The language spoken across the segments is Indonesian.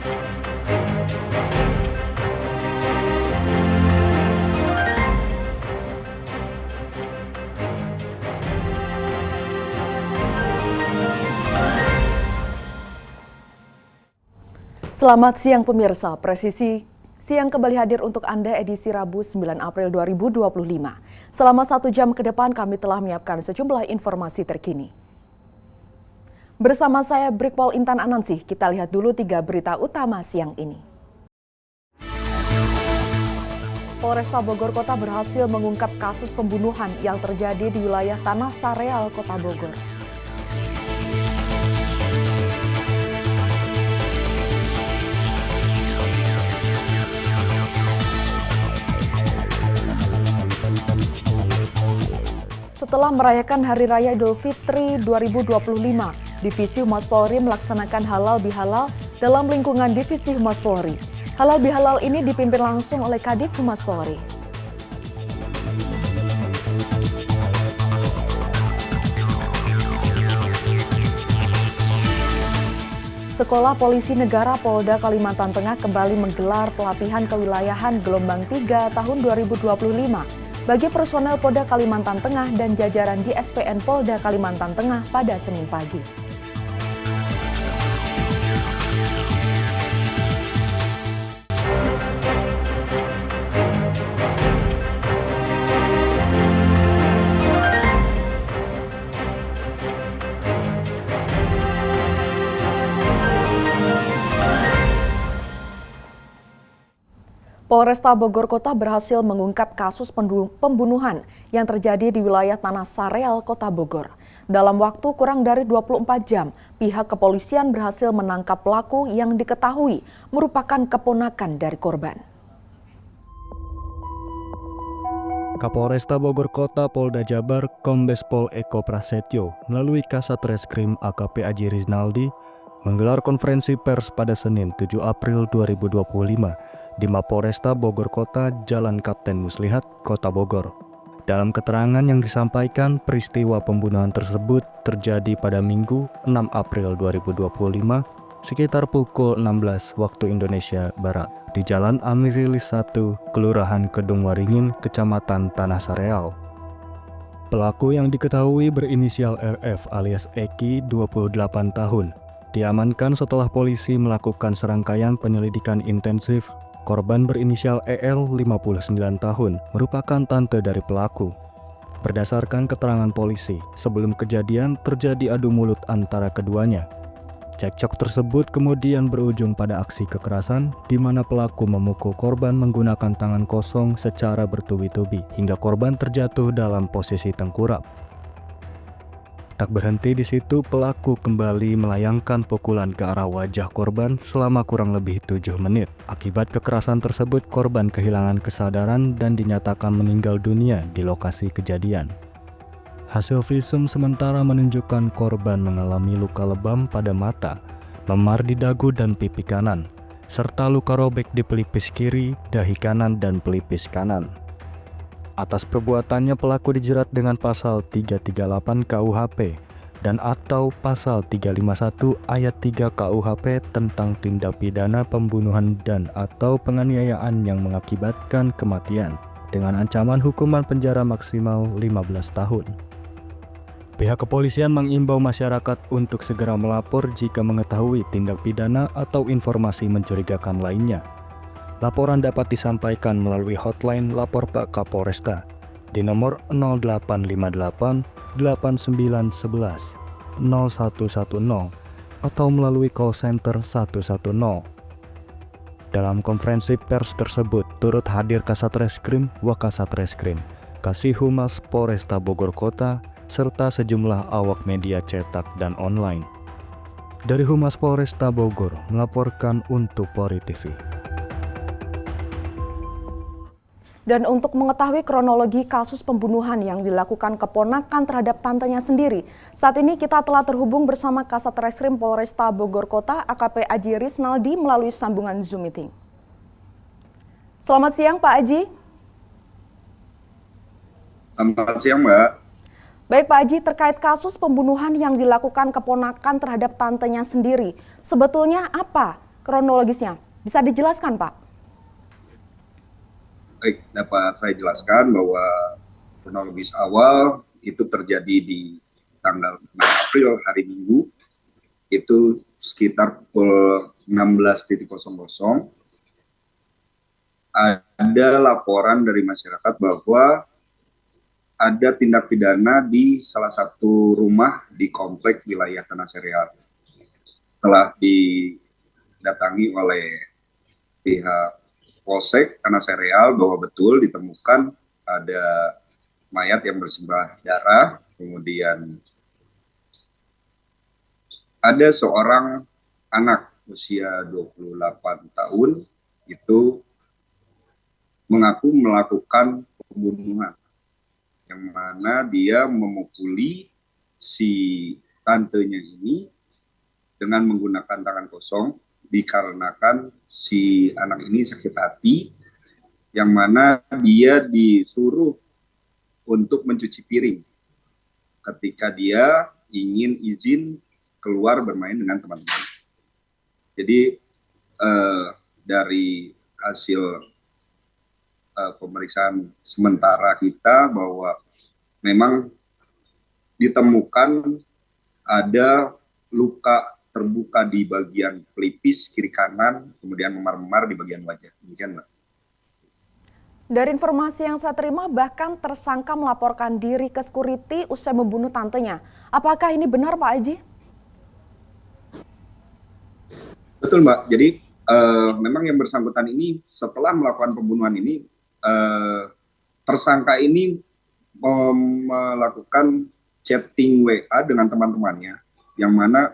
Selamat siang pemirsa, Presisi Siang kembali hadir untuk Anda edisi Rabu 9 April 2025. Selama 1 jam ke depan kami telah menyiapkan sejumlah informasi terkini. Bersama saya Brigpol Intan Anansih, kita lihat dulu 3 berita utama siang ini. Polresta Bogor Kota berhasil mengungkap kasus pembunuhan yang terjadi di wilayah Tanah Sareal, Kota Bogor. Setelah merayakan Hari Raya Idul Fitri 2025, Divisi Humas Polri melaksanakan halal bihalal dalam lingkungan Divisi Humas Polri. Halal bihalal ini dipimpin langsung oleh Kadif Humas Polri. Sekolah Polisi Negara Polda Kalimantan Tengah kembali menggelar pelatihan kewilayahan gelombang 3 tahun 2025 bagi personel Polda Kalimantan Tengah dan jajaran di SPN Polda Kalimantan Tengah pada Senin pagi. Polresta Bogor Kota berhasil mengungkap kasus pembunuhan yang terjadi di wilayah Tanah Sareal, Kota Bogor. Dalam waktu kurang dari 24 jam, pihak kepolisian berhasil menangkap pelaku yang diketahui merupakan keponakan dari korban. Kapolresta Bogor Kota Polda Jabar Kombes Pol Eko Prasetyo melalui Kasat Reskrim AKP Aji Rizaldi menggelar konferensi pers pada Senin 7 April 2025 di Mapolresta Bogor Kota Jalan Kapten Muslihat, Kota Bogor. Dalam keterangan yang disampaikan, peristiwa pembunuhan tersebut terjadi pada Minggu 6 April 2025 sekitar pukul 16 waktu Indonesia Barat di Jalan Amirilis 1, Kelurahan Kedung Waringin, Kecamatan Tanah Sareal. Pelaku yang diketahui berinisial RF alias Eki 28 tahun diamankan setelah polisi melakukan serangkaian penyelidikan intensif. Korban berinisial EL 59 tahun merupakan tante dari pelaku. Berdasarkan keterangan polisi, sebelum kejadian terjadi adu mulut antara keduanya. Cekcok tersebut kemudian berujung pada aksi kekerasan di mana pelaku memukul korban menggunakan tangan kosong secara bertubi-tubi hingga korban terjatuh dalam posisi tengkurap. Tak berhenti di situ, pelaku kembali melayangkan pukulan ke arah wajah korban selama kurang lebih 7 menit. Akibat kekerasan tersebut, korban kehilangan kesadaran dan dinyatakan meninggal dunia di lokasi kejadian. Hasil visum sementara menunjukkan korban mengalami luka lebam pada mata, memar di dagu dan pipi kanan, serta luka robek di pelipis kiri, dahi kanan, dan pelipis kanan. Atas perbuatannya pelaku dijerat dengan pasal 338 KUHP dan atau pasal 351 ayat 3 KUHP tentang tindak pidana pembunuhan dan atau penganiayaan yang mengakibatkan kematian dengan ancaman hukuman penjara maksimal 15 tahun. Pihak kepolisian mengimbau masyarakat untuk segera melapor jika mengetahui tindak pidana atau informasi mencurigakan lainnya. Laporan dapat disampaikan melalui hotline Lapor Pak Kapolresta di nomor 0858 8911 0110 atau melalui call center 110. Dalam konferensi pers tersebut turut hadir Kasat Reskrim, Wakasat Reskrim, Kasih Humas Polresta Bogor Kota, serta sejumlah awak media cetak dan online. Dari Humas Polresta Bogor melaporkan untuk Polri TV. Dan untuk mengetahui kronologi kasus pembunuhan yang dilakukan keponakan terhadap tantenya sendiri, saat ini kita telah terhubung bersama Kasat Reskrim Polresta Bogor Kota AKP Aji Rizaldi melalui sambungan Zoom meeting. Selamat siang Pak Aji. Selamat siang Mbak. Baik Pak Aji, terkait kasus pembunuhan yang dilakukan keponakan terhadap tantenya sendiri, sebetulnya apa kronologisnya? Bisa dijelaskan, Pak? Baik, dapat saya jelaskan bahwa kronologis awal itu terjadi di tanggal 6 April hari Minggu, itu sekitar pukul 16.00. Ada laporan dari masyarakat bahwa ada tindak pidana di salah satu rumah di komplek wilayah Tanah Serial. Setelah didatangi oleh pihak Polsek Tanah Serial bahwa betul ditemukan ada mayat yang bersimbah darah, kemudian ada seorang anak usia 28 tahun itu mengaku melakukan pembunuhan, yang mana dia memukuli si tantenya ini dengan menggunakan tangan kosong, dikarenakan si anak ini sakit hati, yang mana dia disuruh untuk mencuci piring ketika dia ingin izin keluar bermain dengan teman-teman. Jadi dari hasil pemeriksaan sementara kita bahwa memang ditemukan ada luka terbuka di bagian pelipis kiri kanan, kemudian memar-memar di bagian wajah. Demikian, Mbak. Dari informasi yang saya terima, bahkan tersangka melaporkan diri ke security usai membunuh tantenya. Apakah ini benar, Pak Aji? Betul, Mbak. Jadi memang yang bersangkutan ini setelah melakukan pembunuhan ini, tersangka ini melakukan chatting WA dengan teman-temannya, yang mana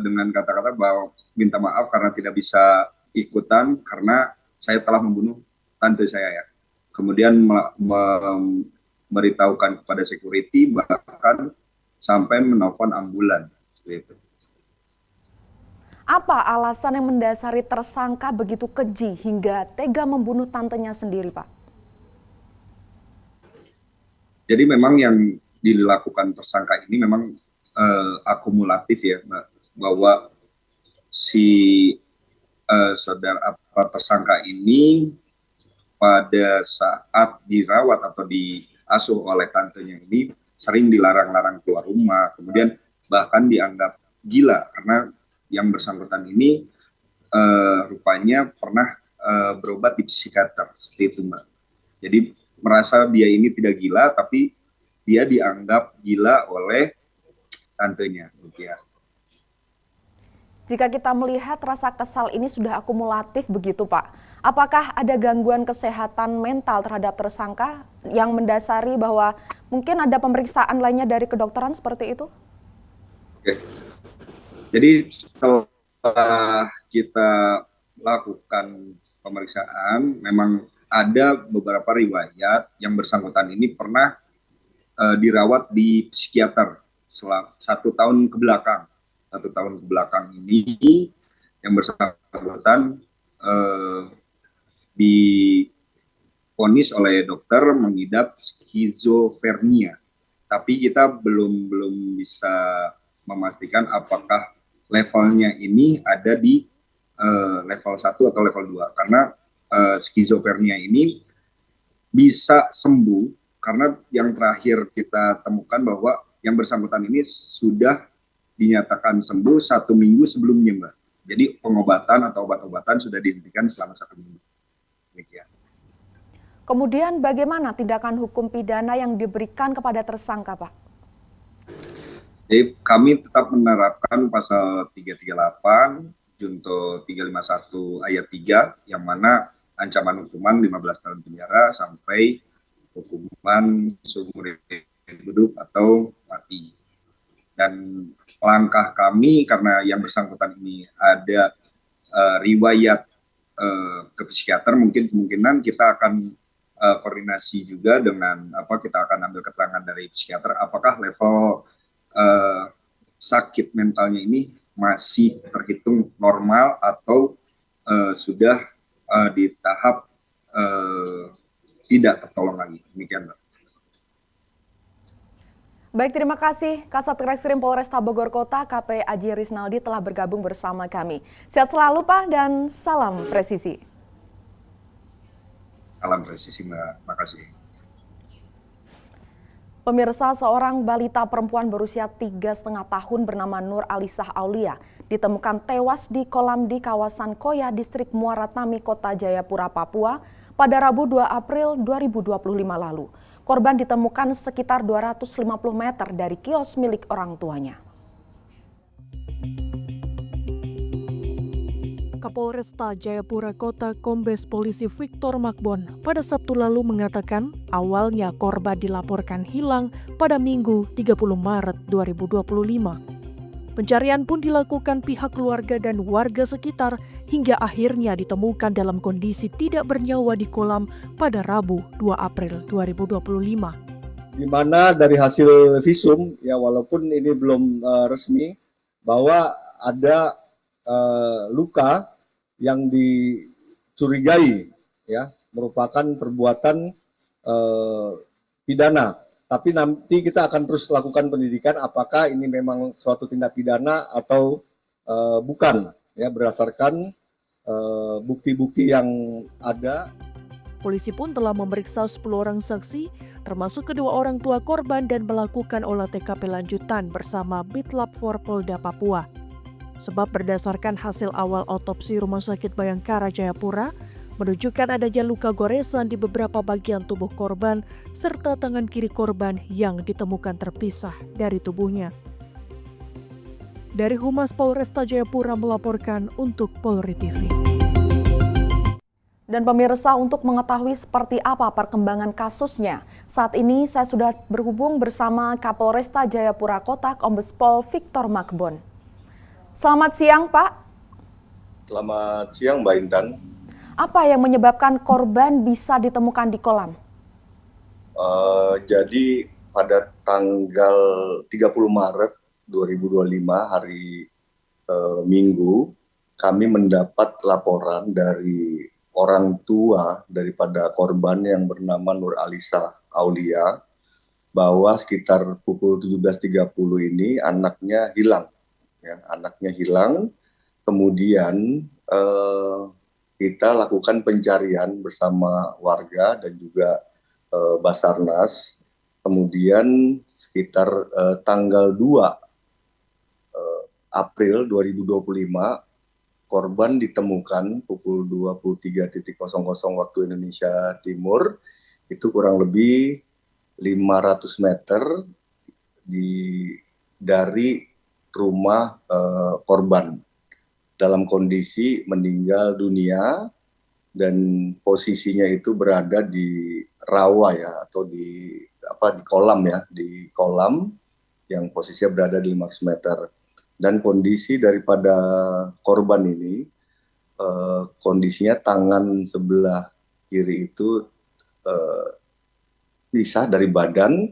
dengan kata-kata bahwa minta maaf karena tidak bisa ikutan karena saya telah membunuh tante saya ya. Kemudian memberitahukan kepada security, bahkan sampai menelpon ambulan. Gitu. Apa alasan yang mendasari tersangka begitu keji hingga tega membunuh tantenya sendiri, Pak? Jadi memang yang dilakukan tersangka ini memang akumulatif ya, Mbak, bahwa si saudara tersangka ini pada saat dirawat atau diasuh oleh tantenya ini sering dilarang-larang keluar rumah, kemudian bahkan dianggap gila karena yang bersangkutan ini rupanya pernah berobat di psikiater, seperti itu, Mbak. Jadi merasa dia ini tidak gila, tapi dia dianggap gila oleh tantenya. Ya. Jika kita melihat rasa kesal ini sudah akumulatif begitu, Pak. Apakah ada gangguan kesehatan mental terhadap tersangka yang mendasari bahwa mungkin ada pemeriksaan lainnya dari kedokteran seperti itu? Oke. Jadi setelah kita lakukan pemeriksaan, memang ada beberapa riwayat yang bersangkutan ini pernah dirawat di psikiater selama 1 tahun ke belakang. 1 tahun ke belakang ini yang bersangkutan divonis oleh dokter mengidap skizofrenia. Tapi kita belum bisa memastikan apakah levelnya ini ada di level 1 atau level 2. Karena skizofrenia ini bisa sembuh karena yang terakhir kita temukan bahwa yang bersangkutan ini sudah dinyatakan sembuh 1 minggu sebelumnya, Mbak. Jadi pengobatan atau obat-obatan sudah dihentikan selama 1 minggu. Demikian. Kemudian bagaimana tindakan hukum pidana yang diberikan kepada tersangka, Pak? Jadi kami tetap menerapkan pasal 338 junto 351 ayat 3 yang mana ancaman hukuman 15 tahun penjara sampai hukuman seumur hidup atau mati. Dan langkah kami karena yang bersangkutan ini ada riwayat ke psikiater, mungkin kemungkinan kita akan koordinasi juga dengan kita akan ambil keterangan dari psikiater apakah level sakit mentalnya ini masih terhitung normal atau sudah di tahap tidak tertolong lagi. Demikian, Mbak. Baik, terima kasih Kasat Reskrim Polresta Bogor Kota KP Aji Rizaldi telah bergabung bersama kami. Sehat selalu Pak dan salam presisi. Salam presisi Mbak, makasih. Pemirsa, seorang balita perempuan berusia 3,5 tahun bernama Nur Alisah Aulia ditemukan tewas di kolam di kawasan Koya, Distrik Muara Tami, Kota Jayapura, Papua pada Rabu 2 April 2025 lalu. Korban ditemukan sekitar 250 meter dari kios milik orang tuanya. Kapolresta Jayapura Kota Kombes Polisi Victor Makbon pada Sabtu lalu mengatakan awalnya korban dilaporkan hilang pada Minggu 30 Maret 2025. Pencarian pun dilakukan pihak keluarga dan warga sekitar hingga akhirnya ditemukan dalam kondisi tidak bernyawa di kolam pada Rabu 2 April 2025. Di mana dari hasil visum, ya walaupun ini belum resmi, bahwa ada luka yang dicurigai ya merupakan perbuatan pidana. Tapi nanti kita akan terus lakukan pendidikan apakah ini memang suatu tindak pidana atau bukan, ya berdasarkan bukti-bukti yang ada. Polisi pun telah memeriksa 10 orang saksi, termasuk kedua orang tua korban dan melakukan olah TKP lanjutan bersama Bitlab Forpolda Papua. Sebab berdasarkan hasil awal otopsi Rumah Sakit Bayangkara Jayapura, menunjukkan adanya luka goresan di beberapa bagian tubuh korban serta tangan kiri korban yang ditemukan terpisah dari tubuhnya. Dari Humas Polresta Jayapura melaporkan untuk Polri TV. Dan pemirsa, untuk mengetahui seperti apa perkembangan kasusnya, saat ini saya sudah berhubung bersama Kapolresta Jayapura Kota Kombes Pol Victor Makbon. Selamat siang Pak. Selamat siang Mbak Intan. Apa yang menyebabkan korban bisa ditemukan di kolam? Jadi pada tanggal 30 Maret 2025 hari Minggu, kami mendapat laporan dari orang tua daripada korban yang bernama Nur Alisah Aulia bahwa sekitar pukul 17.30 ini anaknya hilang. Ya, anaknya hilang, kemudian kita lakukan pencarian bersama warga dan juga Basarnas. Kemudian sekitar tanggal 2 April 2025, korban ditemukan pukul 23.00 waktu Indonesia Timur, itu kurang lebih 500 meter dari rumah korban, dalam kondisi meninggal dunia dan posisinya itu berada di rawa ya, atau di kolam ya, di kolam yang posisinya berada di 500 meter. Dan kondisi daripada korban ini kondisinya tangan sebelah kiri itu pisah dari badan,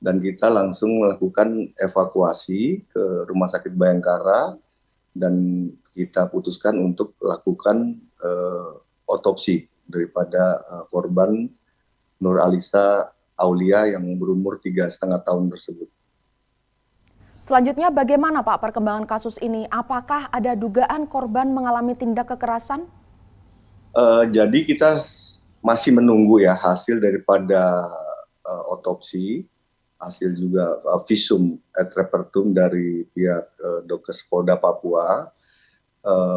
dan kita langsung melakukan evakuasi ke Rumah Sakit Bayangkara dan kita putuskan untuk lakukan otopsi daripada korban Nur Alisah Aulia yang berumur 3,5 tahun tersebut. Selanjutnya bagaimana Pak perkembangan kasus ini? Apakah ada dugaan korban mengalami tindak kekerasan? Jadi kita masih menunggu ya hasil daripada otopsi, hasil juga visum et repertum dari pihak Dokes Polda Papua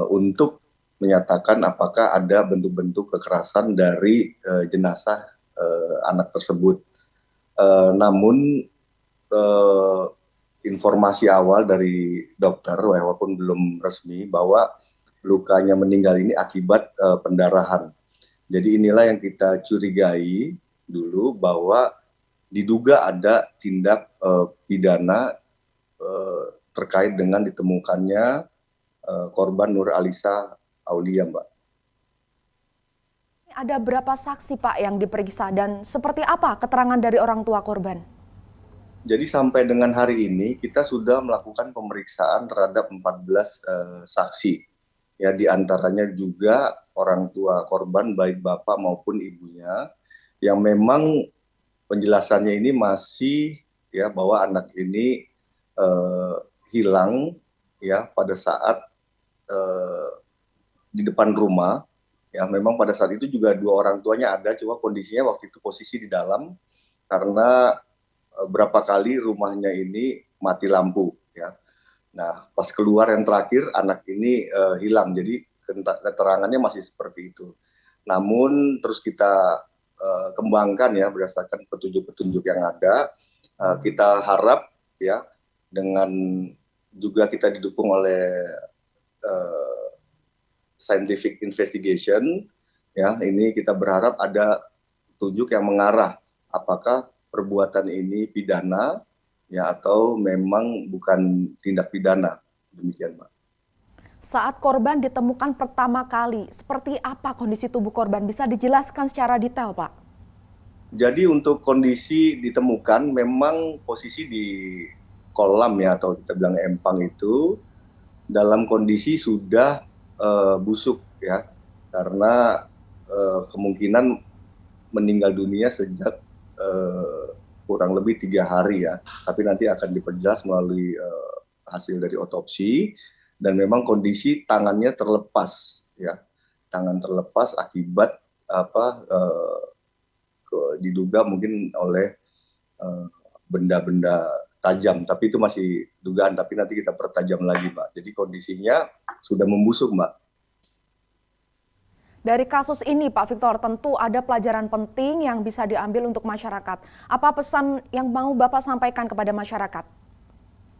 untuk menyatakan apakah ada bentuk-bentuk kekerasan dari jenazah anak tersebut. Namun informasi awal dari dokter, walaupun belum resmi, bahwa lukanya meninggal ini akibat pendarahan. Jadi inilah yang kita curigai dulu, bahwa diduga ada tindak pidana terkait dengan ditemukannya korban Nur Alisah Aulia, Mbak. Ada berapa saksi Pak yang diperiksa dan seperti apa keterangan dari orang tua korban? Jadi sampai dengan hari ini kita sudah melakukan pemeriksaan terhadap 14 saksi. Ya, di antaranya juga orang tua korban, baik bapak maupun ibunya, yang memang penjelasannya ini masih ya bahwa anak ini hilang ya pada saat di depan rumah. Ya, memang pada saat itu juga dua orang tuanya ada, cuma kondisinya waktu itu posisi di dalam karena berapa kali rumahnya ini mati lampu. Ya. Nah, pas keluar yang terakhir anak ini hilang, jadi keterangannya masih seperti itu. Namun terus kita kembangkan ya berdasarkan petunjuk-petunjuk yang ada, kita harap ya dengan juga kita didukung oleh scientific investigation, ya ini kita berharap ada petunjuk yang mengarah apakah perbuatan ini pidana ya atau memang bukan tindak pidana, demikian Mbak. Saat korban ditemukan pertama kali, seperti apa kondisi tubuh korban? Bisa dijelaskan secara detail, Pak? Jadi untuk kondisi ditemukan memang posisi di kolam ya atau kita bilang empang itu dalam kondisi sudah busuk ya karena kemungkinan meninggal dunia sejak kurang lebih 3 hari ya, tapi nanti akan diperjelas melalui hasil dari otopsi. Dan memang kondisi tangannya terlepas ya, tangan terlepas akibat diduga mungkin oleh benda-benda tajam, tapi itu masih dugaan, tapi nanti kita pertajam lagi Mbak. Jadi kondisinya sudah membusuk Mbak. Dari kasus ini Pak Victor, tentu ada pelajaran penting yang bisa diambil untuk masyarakat. Apa pesan yang mau Bapak sampaikan kepada masyarakat?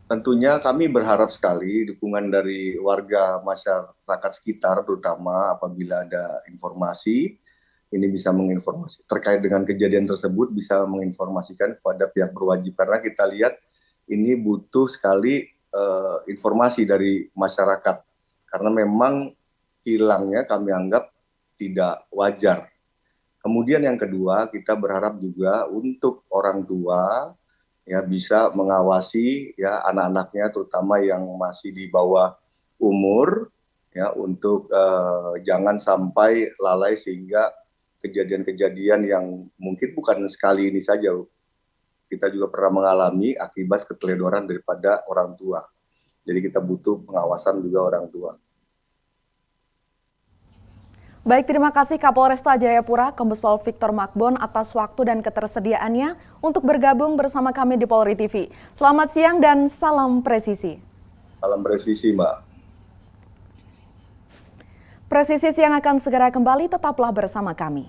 Tentunya kami berharap sekali dukungan dari warga masyarakat sekitar, terutama apabila ada informasi, ini bisa menginformasi terkait dengan kejadian tersebut, bisa menginformasikan kepada pihak berwajib. Karena kita lihat ini butuh sekali informasi dari masyarakat. Karena memang hilangnya kami anggap tidak wajar. Kemudian yang kedua, kita berharap juga untuk orang tua ya bisa mengawasi ya anak-anaknya terutama yang masih di bawah umur ya untuk jangan sampai lalai sehingga kejadian-kejadian yang mungkin bukan sekali ini saja kita juga pernah mengalami akibat keteledoran daripada orang tua. Jadi kita butuh pengawasan juga orang tua. Baik, terima kasih Kapolresta Jayapura, Kombes Pol Victor Makbon atas waktu dan ketersediaannya untuk bergabung bersama kami di Polri TV. Selamat siang dan salam presisi. Salam presisi, Mbak. Presisi Siang akan segera kembali, tetaplah bersama kami.